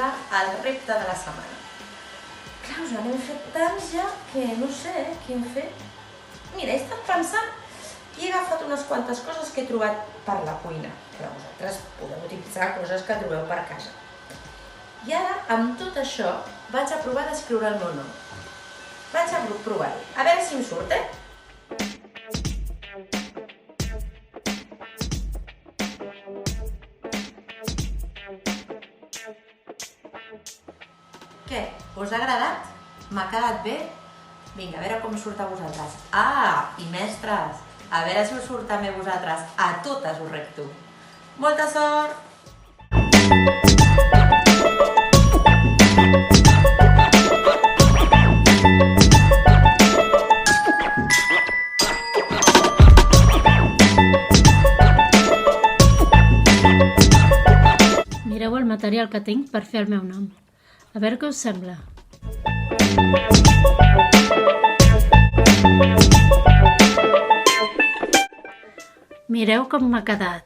posar el repte de la setmana. Clar, us n'hem fet tants ja que no sé quin fer. Mira, he estat pensant i he agafat unes quantes coses que he trobat per la cuina, però vosaltres podeu utilitzar coses que trobeu per casa. I ara, amb tot això, vaig a provar d'escriure el meu nom. Vaig a provar-ho. A veure si em surt, Què? Us ha agradat? M'ha quedat bé? Vinga, a veure com surt a vosaltres. Ah, i mestres, a veure si us surt també a vosaltres. A totes us recto. Molta sort! Mireu el material que tinc per fer el meu nom. A veure què us sembla. Mireu com m'ha quedat.